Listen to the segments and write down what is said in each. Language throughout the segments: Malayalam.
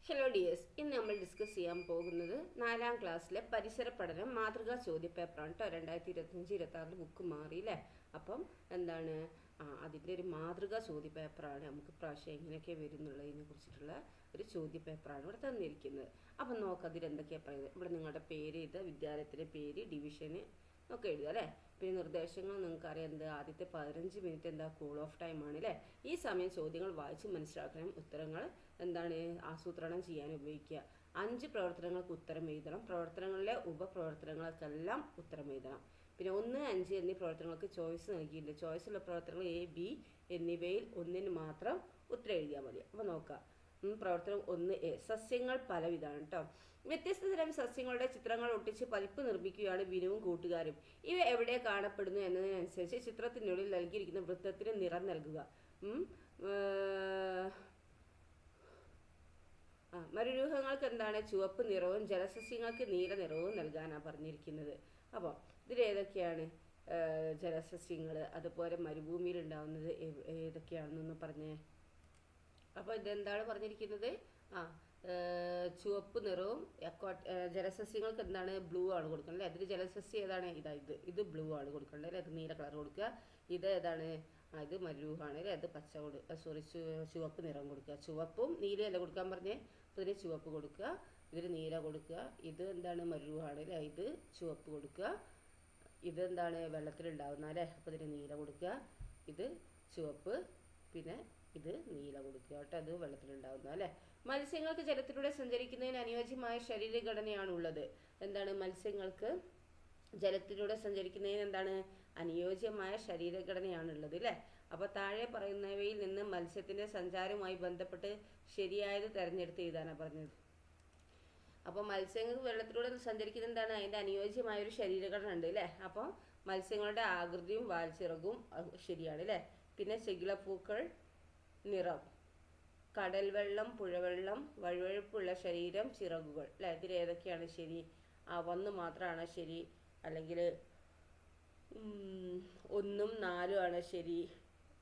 ഹലോ ഡിയേഴ്സ്, ഇന്ന് നമ്മൾ ഡിസ്കസ് ചെയ്യാൻ പോകുന്നത് 4ാം ക്ലാസ്സിലെ പരിസര പഠനം മാതൃകാ ചോദ്യപേപ്പറാണ് കേട്ടോ. 2025-26 ബുക്ക് മാറിയില്ലേ. അപ്പം എന്താണ് അതിൻ്റെ ഒരു മാതൃകാ ചോദ്യപേപ്പറാണ്. നമുക്ക് പ്രാവശ്യം എങ്ങനെയൊക്കെ വരുന്നുള്ളതിനെ കുറിച്ചിട്ടുള്ള ഒരു ചോദ്യപേപ്പറാണ് ഇവിടെ തന്നിരിക്കുന്നത്. അപ്പം നോക്കാം അതിലെന്തൊക്കെയാണ് പറയുന്നത്. ഇവിടെ നിങ്ങളുടെ പേര് എഴുതുക, വിദ്യാലയത്തിൻ്റെ പേര്, ഡിവിഷന് ഒക്കെ എഴുതുക അല്ലേ. പിന്നെ നിർദ്ദേശങ്ങൾ നിങ്ങൾക്കറിയാം. ആദ്യത്തെ 15 മിനിറ്റ് കൂൾ ഓഫ് ടൈം ആണ് അല്ലേ. ഈ സമയം ചോദ്യങ്ങൾ വായിച്ച് മനസ്സിലാക്കണം, ഉത്തരങ്ങൾ ആസൂത്രണം ചെയ്യാൻ ഉപയോഗിക്കുക. 5 പ്രവർത്തനങ്ങൾക്ക് ഉത്തരം എഴുതണം. പ്രവർത്തനങ്ങളിലെ ഉപപ്രവർത്തനങ്ങൾക്കെല്ലാം ഉത്തരം എഴുതണം. പിന്നെ 1, 5 എന്നീ പ്രവർത്തനങ്ങൾക്ക് ചോയ്സ് നൽകിയിട്ടുണ്ട്. ചോയ്സുള്ള പ്രവർത്തനങ്ങൾ A, B എന്നിവയിൽ ഒന്നിന് മാത്രം ഉത്തരം എഴുതിയാൽ മതി. അപ്പോൾ നോക്കാം. പ്രവർത്തനം 1A, സസ്യങ്ങൾ പലവിധമാണ് കേട്ടോ. വ്യത്യസ്ത തരം സസ്യങ്ങളുടെ ചിത്രങ്ങൾ ഒട്ടിച്ച് പതിപ്പ് നിർമ്മിക്കുകയാണ് ബിനുവും കൂട്ടുകാരും. ഇവ എവിടെ കാണപ്പെടുന്നു എന്നതിനനുസരിച്ച് ചിത്രത്തിനുള്ളിൽ നൽകിയിരിക്കുന്ന വൃത്തത്തിന് നിറം നൽകുക. മരുരൂഹങ്ങൾക്ക് ചുവപ്പ് നിറവും ജലസസ്യങ്ങൾക്ക് നീല നിറവും നൽകാനാണ് പറഞ്ഞിരിക്കുന്നത്. അപ്പോൾ ഇതിലേതൊക്കെയാണ് ജലസസ്യങ്ങൾ, അതുപോലെ മരുഭൂമിയിൽ ഉണ്ടാവുന്നത് ഏതൊക്കെയാണെന്നൊന്ന് പറഞ്ഞേ. അപ്പോൾ ഇതെന്താണ് പറഞ്ഞിരിക്കുന്നത്? ചുവപ്പ് നിറവും ജലസസ്യങ്ങൾക്ക് ബ്ലൂ ആണ് കൊടുക്കേണ്ടത്. അതിൽ ജലസസ്യം ഏതാണ്? ഇത് ബ്ലൂ ആണ് കൊടുക്കേണ്ടത് അല്ലേ. അത് നീല കളർ കൊടുക്കുക. ഇത് ഏതാണ്? ഇത് മരുഭൂമിയാണ് അല്ലേ. അത് ചുവപ്പ് നിറം കൊടുക്കുക. ചുവപ്പും നീലയല്ല കൊടുക്കാൻ പറഞ്ഞേ. അപ്പോൾ ഇതിന് ചുവപ്പ് കൊടുക്കുക, ഇതിന് നീല കൊടുക്കുക. ഇത് മരുഭൂമിയാണ് അല്ലേ. ഇത് ചുവപ്പ് കൊടുക്കുക. ഇതെന്താണ്? വെള്ളത്തിലുണ്ടാവുന്ന അല്ലേ. അപ്പോൾ ഇതിന് നീല കൊടുക്കുക. ഇത് ചുവപ്പ്, പിന്നെ ഇത് നീല കൊടുക്കുക കേട്ടോ. അത് വെള്ളത്തിലുണ്ടാവുന്ന അല്ലേ. മത്സ്യങ്ങൾക്ക് ജലത്തിലൂടെ സഞ്ചരിക്കുന്നതിന് അനുയോജ്യമായ ശരീരഘടനയാണുള്ളത്. മത്സ്യങ്ങൾക്ക് ജലത്തിലൂടെ സഞ്ചരിക്കുന്നതിന് അനുയോജ്യമായ ശരീരഘടനയാണുള്ളത് അല്ലേ. അപ്പോൾ താഴെ പറയുന്നവയിൽ നിന്ന് മത്സ്യത്തിന്റെ സഞ്ചാരവുമായി ബന്ധപ്പെട്ട് ശരിയായത് തിരഞ്ഞെടുത്ത് എഴുതാനാണ് പറഞ്ഞത്. അപ്പോൾ മത്സ്യങ്ങൾക്ക് വെള്ളത്തിലൂടെ സഞ്ചരിക്കുന്ന അതിൻ്റെ അനുയോജ്യമായൊരു ശരീരഘടന ഉണ്ട് അല്ലേ. അപ്പോൾ മത്സ്യങ്ങളുടെ ആകൃതിയും വാൽച്ചിറകും ശരിയാണ് അല്ലേ. പിന്നെ ചെകിളപ്പൂക്കൾ, നിറം, കടൽ വെള്ളം, പുഴവെള്ളം, വഴുവഴുപ്പുള്ള ശരീരം, ചിറകുകൾ അല്ലേ. ഇതിലേതൊക്കെയാണ് ശരി? 1 മാത്രമാണ് ശരി, അല്ലെങ്കിൽ 1ഉം 4ഉം ആണ് ശരി.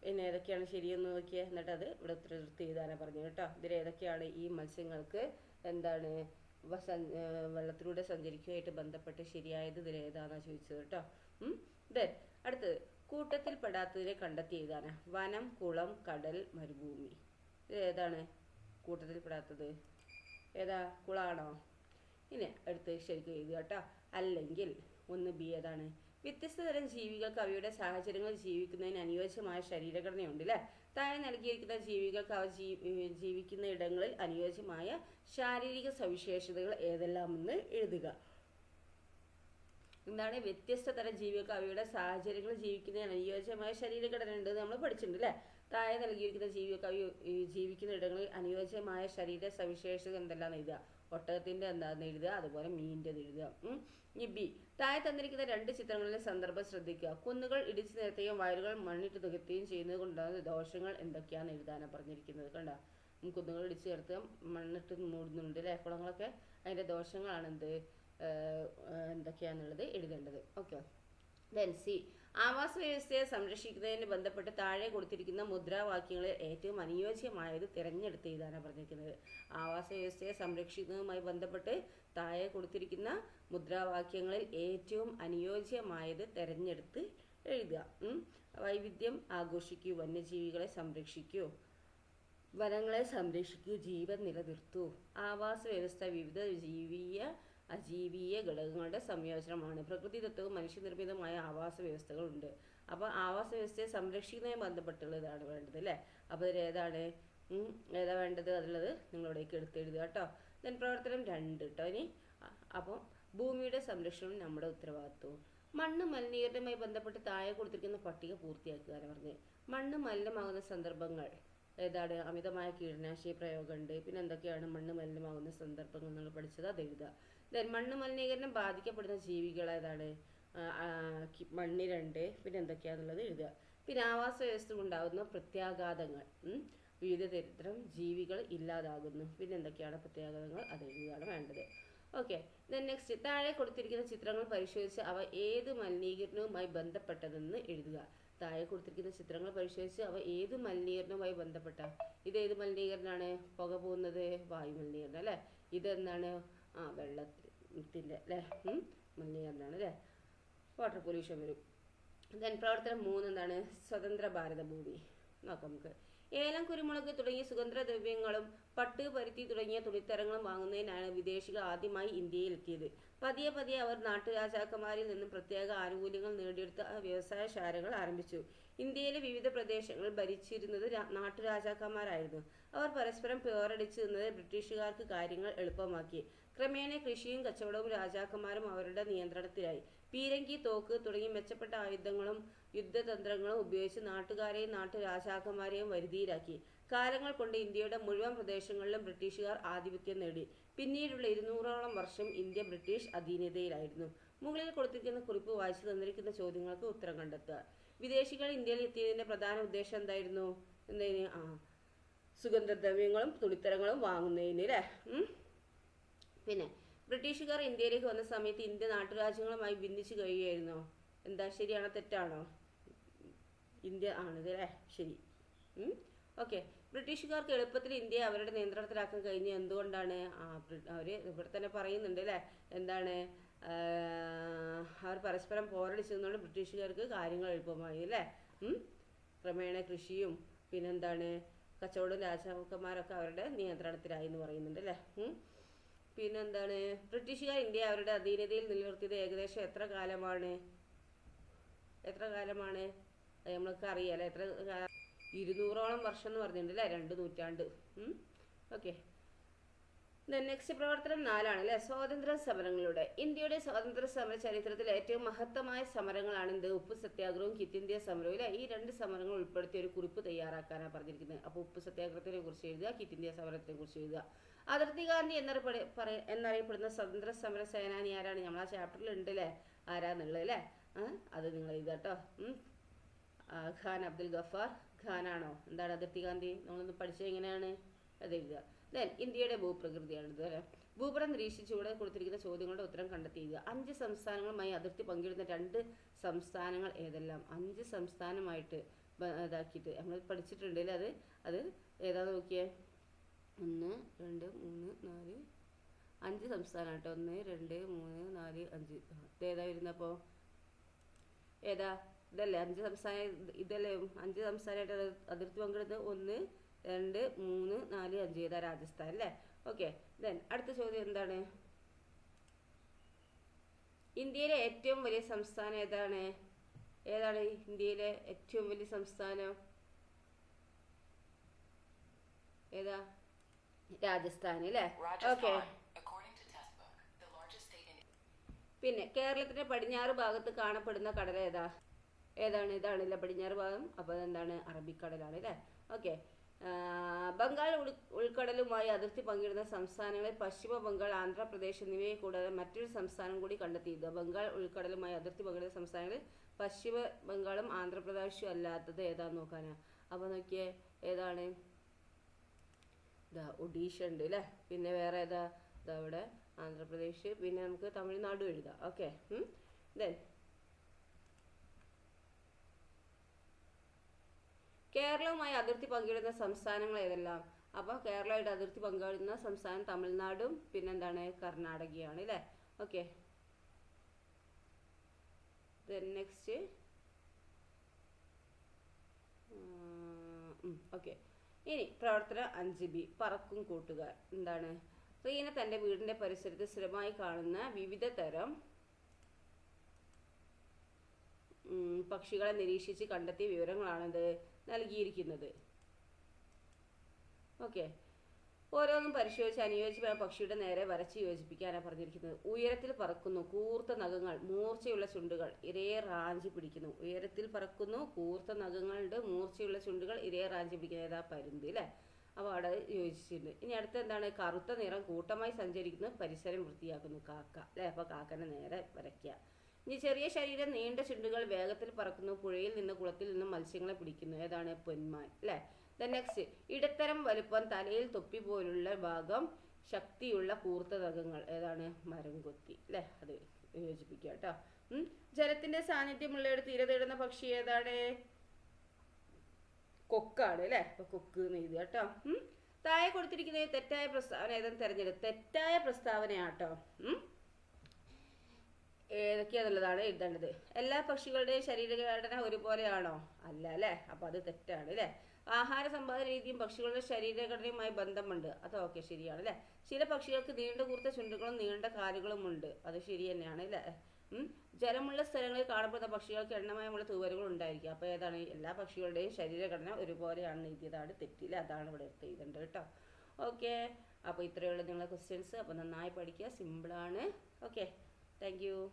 പിന്നെ ഏതൊക്കെയാണ് ശരിയെന്ന് നോക്കിയാൽ എന്നിട്ട് അത് ഇവിടെ ഉത്തരത്തിൽ എഴുതാനാണ് പറഞ്ഞത് കേട്ടോ. ഇതിലേതൊക്കെയാണ് ഈ മത്സ്യങ്ങൾക്ക് വെള്ളത്തിലൂടെ സഞ്ചരിക്കുകയായിട്ട് ബന്ധപ്പെട്ട് ശരിയായത് ഇതിലേതാണെന്നാണ് ചോദിച്ചത് കേട്ടോ. അടുത്തത് കൂട്ടത്തിൽ പെടാത്തതിനെ കണ്ടെത്തി എഴുതാനാ. വനം, കുളം, കടൽ, മരുഭൂമി. ഇത് ഏതാണ് കൂട്ടത്തിൽ പെടാത്തത്? ഏതാ? കുളമാണോ? ഇനി അടുത്ത് ശരിക്കും എഴുതുക കേട്ടോ. അല്ലെങ്കിൽ 1B ഏതാണ്? വ്യത്യസ്ത തരം ജീവികൾക്ക് അവയുടെ സാഹചര്യങ്ങളിൽ ജീവിക്കുന്നതിന് അനുയോജ്യമായ ശരീരഘടനയുണ്ട് അല്ലേ. താഴെ നൽകിയിരിക്കുന്ന ജീവികൾക്ക് അവ ജീവിക്കുന്ന ഇടങ്ങളിൽ അനുയോജ്യമായ ശാരീരിക സവിശേഷതകൾ ഏതെല്ലാമെന്ന് എഴുതുക. വ്യത്യസ്ത തരം ജീവികൾക്ക് അവയുടെ സാഹചര്യങ്ങൾ ജീവിക്കുന്നതിന് അനുയോജ്യമായ ശരീരഘടന ഉണ്ട് നമ്മൾ പഠിച്ചിട്ടുണ്ട് അല്ലേ. താഴെ നൽകിയിരിക്കുന്ന ജീവികൾക്ക് ജീവിക്കുന്ന ഇടങ്ങളിൽ അനുയോജ്യമായ ശരീര സവിശേഷത എന്തെല്ലാം എഴുതുക. ഒട്ടകത്തിന്റെ എന്താണെന്ന് എഴുതുക, അതുപോലെ മീനിൻ്റെ എഴുതുക. ഇനി B, താഴെ തന്നിരിക്കുന്ന 2 ചിത്രങ്ങളിലെ സന്ദർഭം ശ്രദ്ധിക്കുക. കുന്നുകൾ ഇടിച്ചു നിരത്തുകയും വയലുകൾ മണ്ണിട്ട് നികത്തുകയും ചെയ്യുന്നത് കൊണ്ടാകുന്ന ദോഷങ്ങൾ എന്തൊക്കെയാണെന്ന് എഴുതാനാണ് പറഞ്ഞിരിക്കുന്നത്. കണ്ട, കുന്നുകൾ ഇടിച്ചു നിരത്തുക, മണ്ണിട്ട് മൂടുന്നുണ്ട് അല്ലേ. കുളങ്ങളൊക്കെ അതിൻ്റെ ദോഷങ്ങളാണ് എന്തൊക്കെയാണെന്നുള്ളത് എഴുതേണ്ടത്. ഓക്കെ. ദെൻ C, ആവാസ വ്യവസ്ഥയെ സംരക്ഷിക്കുന്നതിന് ബന്ധപ്പെട്ട് താഴെ കൊടുത്തിരിക്കുന്ന മുദ്രാവാക്യങ്ങളിൽ ഏറ്റവും അനുയോജ്യമായത് തിരഞ്ഞെടുത്ത് എഴുതാനാണ് പറഞ്ഞിരിക്കുന്നത്. ആവാസ വ്യവസ്ഥയെ സംരക്ഷിക്കുന്നതുമായി ബന്ധപ്പെട്ട് താഴെ കൊടുത്തിരിക്കുന്ന മുദ്രാവാക്യങ്ങളിൽ ഏറ്റവും അനുയോജ്യമായത് തിരഞ്ഞെടുത്ത് എഴുതുക. വൈവിധ്യം ആഘോഷിക്കൂ, വന്യജീവികളെ സംരക്ഷിക്കൂ, വനങ്ങളെ സംരക്ഷിക്കൂ, ജീവൻ നിലനിർത്തൂ. ആവാസ വ്യവസ്ഥ വിവിധ ജീവിയ അജീവീയ ഘടകങ്ങളുടെ സംയോജനമാണ്. പ്രകൃതിദത്തവും മനുഷ്യനിർമ്മിതമായ ആവാസ വ്യവസ്ഥകളുണ്ട്. അപ്പോൾ ആവാസ വ്യവസ്ഥയെ സംരക്ഷിക്കുന്നതുമായി ബന്ധപ്പെട്ടുള്ളതാണ് വേണ്ടത് അല്ലേ. അപ്പോൾ ഇതിലേതാണ് ഏതാ വേണ്ടത്? അതുള്ളത് നിങ്ങളിവിടേക്ക് എടുത്തെഴുതുക കേട്ടോ. ദെൻ പ്രവർത്തനം 2 കേട്ടോ. ഇനി അപ്പോൾ ഭൂമിയുടെ സംരക്ഷണം നമ്മുടെ ഉത്തരവാദിത്വവും. മണ്ണ് മലിനീകരണവുമായി ബന്ധപ്പെട്ട് താഴെ കൊടുത്തിരിക്കുന്ന പട്ടിക പൂർത്തിയാക്കുക പറഞ്ഞ്. മണ്ണ് മലിനമാകുന്ന സന്ദർഭങ്ങൾ ഏതാണ്? അമിതമായ കീടനാശിനി പ്രയോഗമുണ്ട്. പിന്നെ എന്തൊക്കെയാണ് മണ്ണ് മലിനമാകുന്ന സന്ദർഭങ്ങൾ നിങ്ങൾ പഠിച്ചത്, അത് എഴുതുക. ദെൻ മണ്ണ് മലിനീകരണം ബാധിക്കപ്പെടുന്ന ജീവികൾ ഏതാണ്? മണ്ണിരണ്ട്. പിന്നെ എന്തൊക്കെയാണെന്നുള്ളത് എഴുതുക. പിന്നെ ആവാസ വ്യവസ്ഥ ഉണ്ടാകുന്ന പ്രത്യാഘാതങ്ങൾ, വിവിധ തരം ജീവികൾ ഇല്ലാതാകുന്നു. പിന്നെ എന്തൊക്കെയാണ് പ്രത്യാഘാതങ്ങൾ, അത് എഴുതുകയാണ് വേണ്ടത്. ഓക്കെ. ദെൻ നെക്സ്റ്റ്, താഴെ കൊടുത്തിരിക്കുന്ന ചിത്രങ്ങൾ പരിശോധിച്ച് അവ ഏത് മലിനീകരണവുമായി ബന്ധപ്പെട്ടതെന്ന് എഴുതുക. താഴെ കൊടുത്തിരിക്കുന്ന ചിത്രങ്ങൾ പരിശോധിച്ച് അവ ഏത് മലിനീകരണവുമായി ബന്ധപ്പെട്ട, ഇത് ഏത് മലിനീകരണമാണ്? പുക പോകുന്നത് വായു മലിനീകരണം അല്ലേ. ഇതെന്താണ്? വെള്ളത്തിൻ്റെ അല്ലേ മലിനീകരണമാണ് അല്ലേ, വാട്ടർ പൊല്യൂഷൻ വരും. ദെൻ പ്രവർത്തനം 3 എന്താണ്? സ്വതന്ത്ര ഭാരത ഭൂമി. നോക്കാം നമുക്ക്. ഏലം, കുരുമുളക് തുടങ്ങിയ സുഗന്ധദ്രവ്യങ്ങളും പട്ട്, പരുത്തി തുടങ്ങിയ തുണിത്തരങ്ങളും വാങ്ങുന്നതിനാണ് വിദേശികൾ ആദ്യമായി ഇന്ത്യയിൽ എത്തിയത്. പതിയെ പതിയെ അവർ നാട്ടുരാജാക്കന്മാരിൽ നിന്നും പ്രത്യേക ആനുകൂല്യങ്ങൾ നേടിയെടുത്ത വ്യവസായശാലകൾ ആരംഭിച്ചു. ഇന്ത്യയിലെ വിവിധ പ്രദേശങ്ങൾ ഭരിച്ചിരുന്നത് നാട്ടുരാജാക്കന്മാരായിരുന്നു. അവർ പരസ്പരം പോരടിച്ചു നിന്നത് ബ്രിട്ടീഷുകാർക്ക് കാര്യങ്ങൾ എളുപ്പമാക്കി. ക്രമേണ കൃഷിയും കച്ചവടവും രാജാക്കന്മാരും അവരുടെ നിയന്ത്രണത്തിലായി. പീരങ്കി, തോക്ക് തുടങ്ങിയ മെച്ചപ്പെട്ട ആയുധങ്ങളും യുദ്ധതന്ത്രങ്ങളും ഉപയോഗിച്ച് നാട്ടുകാരെയും നാട്ടുരാജാക്കന്മാരെയും വരുതിയിലാക്കി. കാലങ്ങൾ കൊണ്ട് ഇന്ത്യയുടെ മുഴുവൻ പ്രദേശങ്ങളിലും ബ്രിട്ടീഷുകാർ ആധിപത്യം നേടി. പിന്നീടുള്ള 200ഓളം വർഷം ഇന്ത്യ ബ്രിട്ടീഷ് അധീനതയിലായിരുന്നു. മുകളിൽ കൊടുത്തിരിക്കുന്ന കുറിപ്പ് വായിച്ച് തന്നിരിക്കുന്ന ചോദ്യങ്ങൾക്ക് ഉത്തരം കണ്ടെത്തുക. വിദേശികൾ ഇന്ത്യയിൽ എത്തിയതിന്റെ പ്രധാന ഉദ്ദേശം എന്തായിരുന്നു? സുഗന്ധദ്രവ്യങ്ങളും തുണിത്തരങ്ങളും വാങ്ങുന്നതിന് അല്ലേ. പിന്നെ ബ്രിട്ടീഷുകാർ ഇന്ത്യയിലേക്ക് വന്ന സമയത്ത് ഇന്ത്യ നാട്ടുരാജ്യങ്ങളുമായി ഭിന്നിച്ചു കഴിയുകയായിരുന്നോ? എന്താ, ശരിയാണോ തെറ്റാണോ? ഇന്ത്യ ആണിത് അല്ലേ, ശരി. ഓക്കെ. ബ്രിട്ടീഷുകാർക്ക് എളുപ്പത്തിൽ ഇന്ത്യയെ അവരുടെ നിയന്ത്രണത്തിലാക്കാൻ കഴിഞ്ഞ എന്തുകൊണ്ടാണ്? അവർ ഇവിടെ തന്നെ പറയുന്നുണ്ട് അല്ലേ, എന്താണ്, അവർ പരസ്പരം പോരടിച്ചതുകൊണ്ട് ബ്രിട്ടീഷുകാർക്ക് കാര്യങ്ങൾ എളുപ്പമായി അല്ലേ. ക്രമേണ കൃഷിയും പിന്നെന്താണ് കച്ചവടവും രാജാക്കന്മാരൊക്കെ അവരുടെ നിയന്ത്രണത്തിലായി എന്ന് പറയുന്നുണ്ട് അല്ലേ. പിന്നെന്താണ്, ബ്രിട്ടീഷുകാർ ഇന്ത്യയെ അവരുടെ അധീനതയിൽ നിലനിർത്തിയത് ഏകദേശം എത്ര കാലമാണ്? നമ്മൾക്ക് അറിയാം അല്ലേ, 200ഓളം വർഷം എന്ന് പറഞ്ഞിട്ടുണ്ട് അല്ലേ, 2 നൂറ്റാണ്ട്. ഓക്കെ. നെക്സ്റ്റ് പ്രവർത്തനം 4 ആണ് അല്ലേ, സ്വാതന്ത്ര്യ സമരങ്ങളുടെ. ഇന്ത്യയുടെ സ്വാതന്ത്ര്യ സമര ചരിത്രത്തിൽ ഏറ്റവും മഹത്തമായ സമരങ്ങളാണ് എന്ത്? ഉപ്പു സത്യാഗ്രഹവും ക്വിറ്റ് ഇന്ത്യ സമരവും അല്ലേ. ഈ 2 സമരങ്ങൾ ഉൾപ്പെടുത്തിയ ഒരു കുറിപ്പ് തയ്യാറാക്കാനാണ് പറഞ്ഞിരിക്കുന്നത്. അപ്പോൾ ഉപ്പു സത്യാഗ്രഹത്തിനെ കുറിച്ച് എഴുതുക, ക്വിറ്റ് ഇന്ത്യ സമരത്തിനെ കുറിച്ച് എഴുതുക. അതിർത്തി ഗാന്ധി എന്നറിയപ്പെടുന്ന സ്വതന്ത്ര സമര സേനാനി ആരാണ്? നമ്മൾ ആ ചാപ്റ്ററിൽ ഉണ്ട് അല്ലേ, ആരാന്നുള്ളത് അല്ലേ. അത് നിങ്ങൾ എഴുതുക കേട്ടോ. ഖാൻ അബ്ദുൽ ഗഫാർ ഖാനാണോ? എന്താണ് അതിർത്തി ഗാന്ധി? നമ്മളൊന്ന് പഠിച്ചത് എങ്ങനെയാണ്? അത് എഴുതുക. ദെൻ ഇന്ത്യയുടെ ഭൂപ്രകൃതിയാണിത് അല്ലേ. ഭൂപടം നിരീക്ഷിച്ചുകൂടെ കൊടുത്തിരിക്കുന്ന ചോദ്യങ്ങളുടെ ഉത്തരം കണ്ടെത്തി എഴുതുക. 5 സംസ്ഥാനങ്ങളുമായി അതിർത്തി പങ്കിടുന്ന 2 സംസ്ഥാനങ്ങൾ ഏതെല്ലാം? 5 സംസ്ഥാനമായിട്ട് ഇതാക്കിയിട്ട് നമ്മൾ പഠിച്ചിട്ടുണ്ട് അല്ലേ. അത് ഏതാന്ന് നോക്കിയേ. 1 2 3 4 5 സംസ്ഥാനം കേട്ടോ. 1 2 3 4 5. ഇതേതാ വരുന്നപ്പോൾ? ഏതാ? ഇതല്ലേ 5 സംസ്ഥാനം. ഇതല്ലേ 5 സംസ്ഥാനമായിട്ട് അതിർത്തി പങ്കിടുന്നത്? 1 2 3 4 5. ഏതാ? രാജസ്ഥാൻ അല്ലേ. ഓക്കെ. ദെൻ അടുത്ത ചോദ്യം എന്താണ്? ഇന്ത്യയിലെ ഏറ്റവും വലിയ സംസ്ഥാനം ഏതാണ്? ഇന്ത്യയിലെ ഏറ്റവും വലിയ സംസ്ഥാനം ഏതാ? രാജസ്ഥാൻ അല്ലേ. ഓക്കെ. പിന്നെ കേരളത്തിന്റെ പടിഞ്ഞാറ് ഭാഗത്ത് കാണപ്പെടുന്ന കടൽ ഏതാണ്? ഇതാണല്ലേ പടിഞ്ഞാറ് ഭാഗം. അപ്പോൾ അതെന്താണ്? അറബിക്കടലാണ് അല്ലേ. ഓക്കെ. ബംഗാൾ ഉൾക്കടലുമായി അതിർത്തി പങ്കിടുന്ന സംസ്ഥാനങ്ങളിൽ പശ്ചിമ ബംഗാൾ, ആന്ധ്രാപ്രദേശ് എന്നിവയെ കൂടാതെ മറ്റൊരു സംസ്ഥാനം കൂടി കണ്ടെത്തിയത്. ബംഗാൾ ഉൾക്കടലുമായി അതിർത്തി പങ്കിടുന്ന സംസ്ഥാനങ്ങളിൽ പശ്ചിമ ബംഗാളും ആന്ധ്രാപ്രദേശും അല്ലാത്തത് ഏതാന്ന് നോക്കാനാ. അപ്പോൾ നോക്കിയേ, ഏതാണ്? ഒഡീഷ ഉണ്ട് അല്ലേ. പിന്നെ വേറെ ഏതാ? അവിടെ ആന്ധ്രാപ്രദേശ്. പിന്നെ നമുക്ക് തമിഴ്നാടും എഴുതാം. ഓക്കെ. ദെൻ കേരളവുമായി അതിർത്തി പങ്കിടുന്ന സംസ്ഥാനങ്ങൾ ഏതെല്ലാം? അപ്പോൾ കേരളമായിട്ട് അതിർത്തി പങ്കിടുന്ന സംസ്ഥാനം തമിഴ്നാടും പിന്നെന്താണ്? കർണാടകയാണ് അല്ലേ. ഓക്കെ. Then next. ഓക്കെ. ഇനി പ്രവർത്തനം 5B, പറക്കും കൂട്ടുകാർ. എന്താണ്? റീന തൻ്റെ വീടിൻ്റെ പരിസരത്ത് സ്ഥിരമായി കാണുന്ന വിവിധ തരം പക്ഷികളെ നിരീക്ഷിച്ച് കണ്ടെത്തിയ വിവരങ്ങളാണിത് നൽകിയിരിക്കുന്നത്. ഓക്കെ. ഓരോന്നും പരിശോധിച്ച് അനുയോജ്യമായ പക്ഷിയുടെ നേരെ വരച്ച് യോജിപ്പിക്കാനാണ് പറഞ്ഞിരിക്കുന്നത്. ഉയരത്തിൽ പറക്കുന്നു, കൂർത്ത നഖങ്ങൾ, മൂർച്ചയുള്ള ചുണ്ടുകൾ, ഇരയെ റാഞ്ചി പിടിക്കുന്നു. ഉയരത്തിൽ പറക്കുന്നു, കൂർത്ത നഖങ്ങളുണ്ട്, മൂർച്ചയുള്ള ചുണ്ടുകൾ, ഇരയെ റാഞ്ചി പിടിക്കുന്നത്. ഏതാ? പരുന്ത് അല്ലേ. അപ്പോൾ അവിടെ യോജിച്ചിട്ടുണ്ട്. ഇനി അടുത്ത എന്താണ്? കറുത്ത നിറം, കൂട്ടമായി സഞ്ചരിക്കുന്നു, പരിസരം വൃത്തിയാക്കുന്നു. കാക്ക അല്ലേ. അപ്പോൾ കാക്കനെ നേരെ വരയ്ക്കുക. ഇനി ചെറിയ ശരീരം, നീണ്ട ചുണ്ടുകൾ, വേഗത്തിൽ പറക്കുന്നു, പുഴയിൽ നിന്ന് കുളത്തിൽ നിന്നും മത്സ്യങ്ങളെ പിടിക്കുന്നു. ഏതാണ്? പൊന്മാൻ അല്ലേ. നെക്സ്റ്റ്, ഇടത്തരം വലുപ്പം, തലയിൽ തൊപ്പി പോലുള്ള ഭാഗം, ശക്തിയുള്ള കൂർത്ത നഖങ്ങൾ. ഏതാണ്? മരം കൊത്തി അല്ലേ? അത് യോജിപ്പിക്കുക കേട്ടോ. ജലത്തിന്റെ സാന്നിധ്യമുള്ളയിടത്ത് ഇര തേടുന്ന പക്ഷി ഏതാണ്? കൊക്കാണ് അല്ലേ? അപ്പൊ കൊക്ക് എന്ന് എഴുതുക കേട്ടോ. താഴെ കൊടുത്തിരിക്കുന്ന തെറ്റായ പ്രസ്താവന ഏതെന്ന് തെരഞ്ഞെടുത്ത്. തെറ്റായ പ്രസ്താവനയാട്ടോ. ഏതൊക്കെയാന്നുള്ളതാണ് എഴുതേണ്ടത്. എല്ലാ പക്ഷികളുടെയും ശരീരഘടന ഒരുപോലെയാണോ? അല്ല അല്ലേ? അപ്പൊ അത് തെറ്റാണ് അല്ലേ? ആഹാര സമ്പാദന രീതിയും പക്ഷികളുടെ ശരീരഘടനയുമായി ബന്ധമുണ്ട്. അത് ഓക്കെ, ശരിയാണ് അല്ലേ? ചില പക്ഷികൾക്ക് നീണ്ട കൂർത്ത ചുണ്ടുകളും നീണ്ട കാലുകളും ഉണ്ട്. അത് ശരി തന്നെയാണ് അല്ലേ? ജലമുള്ള സ്ഥലങ്ങളിൽ കാണപ്പെടുന്ന പക്ഷികൾക്ക് എണ്ണമയമുള്ള തൂവലുകൾ ഉണ്ടായിരിക്കും. അപ്പോൾ ഏതാണ്? എല്ലാ പക്ഷികളുടെയും ശരീരഘടന ഒരുപോലെയാണെന്ന് എഴുതിയതാണ് തെറ്റില്ല. അതാണ് ഇവിടെ എഴുതേണ്ടത് കേട്ടോ. ഓക്കെ, അപ്പോൾ ഇത്രയുള്ള നിങ്ങളുടെ ക്വസ്റ്റ്യൻസ്. അപ്പോൾ നന്നായി പഠിക്കുക, സിമ്പിളാണ്. Okay, thank you.